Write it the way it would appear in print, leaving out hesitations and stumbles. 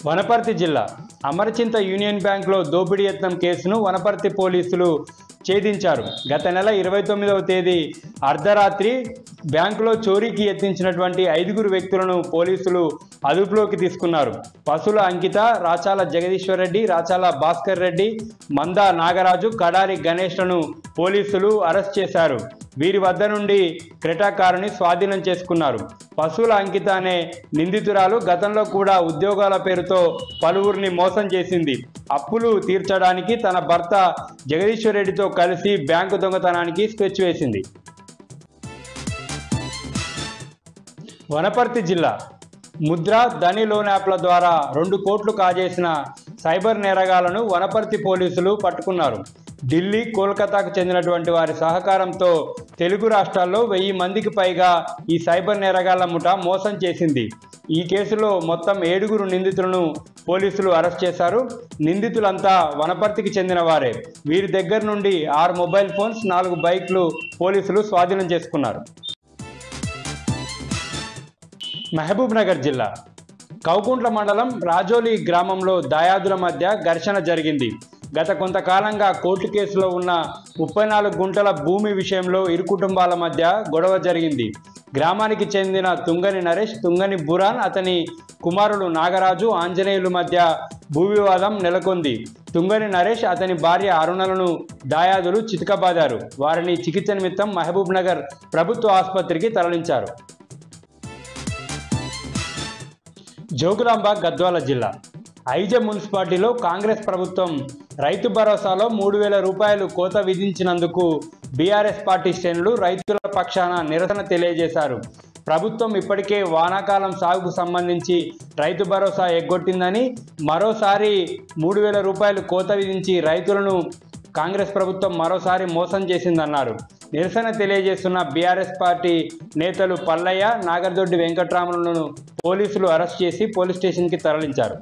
వనపర్తి జిల్లా అమరచింత యూనియన్ బ్యాంకులో దోపిడీ యత్నం కేసును వనపర్తి పోలీసులు ఛేదించారు. గత నెల 29వ తేదీ అర్ధరాత్రి బ్యాంకులో చోరీకి యత్నించినటువంటి 5 వ్యక్తులను పోలీసులు అదుపులోకి తీసుకున్నారు. పసుల అంకిత, రాచాల జగదీశ్వర్ రెడ్డి, రాచాల భాస్కర్ రెడ్డి, మందా నాగరాజు, కడారి గణేష్లను పోలీసులు అరెస్ట్ చేశారు. వీరి వద్ద నుండి క్రెటా కారుని స్వాధీనం చేసుకున్నారు. పశువుల అంకిత అనే నిందితురాలు గతంలో కూడా ఉద్యోగాల పేరుతో పలువురిని మోసం చేసింది. అప్పులు తీర్చడానికి తన భర్త జగదీశ్వర్ రెడ్డితో కలిసి బ్యాంకు దొంగతనానికి స్కెచ్ వేసింది. వనపర్తి జిల్లా ముద్ర, ధని లోన్ యాప్ల ద్వారా 2 కోట్లు కాజేసిన సైబర్ నేరగాళ్లను వనపర్తి పోలీసులు పట్టుకున్నారు. ఢిల్లీ, కోల్కతాకు చెందినటువంటి వారి సహకారంతో తెలుగు రాష్ట్రాల్లో 1000 మందికి పైగా ఈ సైబర్ నేరగాళ్ల ముఠా మోసం చేసింది. ఈ కేసులో మొత్తం 7 నిందితులను పోలీసులు అరెస్ట్ చేశారు. నిందితులంతా వనపర్తికి చెందిన వారే. వీరి దగ్గర నుండి 6 మొబైల్ ఫోన్స్, 4 బైక్లు పోలీసులు స్వాధీనం చేసుకున్నారు. మహబూబ్ నగర్ జిల్లా కౌకుంట్ల మండలం రాజోలి గ్రామంలో దాయాదుల మధ్య ఘర్షణ జరిగింది. గత కొంతకాలంగా కోర్టు కేసులో ఉన్న 34 గుంటల భూమి విషయంలో ఇరు కుటుంబాల మధ్య గొడవ జరిగింది. గ్రామానికి చెందిన తుంగని నరేష్, తుంగని బురాన్, అతని కుమారుడు నాగరాజు, ఆంజనేయుల మధ్య భూ వివాదం నెలకొంది. తుంగని నరేష్, అతని భార్య అరుణలను దాయాదులు చితకబాదారు. వారిని చికిత్స నిమిత్తం మహబూబ్ నగర్ ప్రభుత్వ ఆసుపత్రికి తరలించారు. జోగులాంబ గద్వాల జిల్లా ఐజ మున్సిపాలిటీలో కాంగ్రెస్ ప్రభుత్వం రైతు భరోసాలో 3000 రూపాయలు కోత విధించినందుకు బీఆర్ఎస్ పార్టీ శ్రేణులు రైతుల పక్షాన నిరసన తెలియజేశారు. ప్రభుత్వం ఇప్పటికే వానాకాలం సాగుకు సంబంధించి రైతు భరోసా ఎగ్గొట్టిందని, మరోసారి 3000 రూపాయలు కోత విధించి రైతులను కాంగ్రెస్ ప్రభుత్వం మరోసారి మోసం చేసిందన్నారు. నిరసన తెలియజేస్తున్న బీఆర్ఎస్ పార్టీ నేతలు పల్లయ్య, నాగర్దొడ్డి వెంకట్రామలను పోలీసులు అరెస్ట్ చేసి పోలీస్ స్టేషన్కి తరలించారు.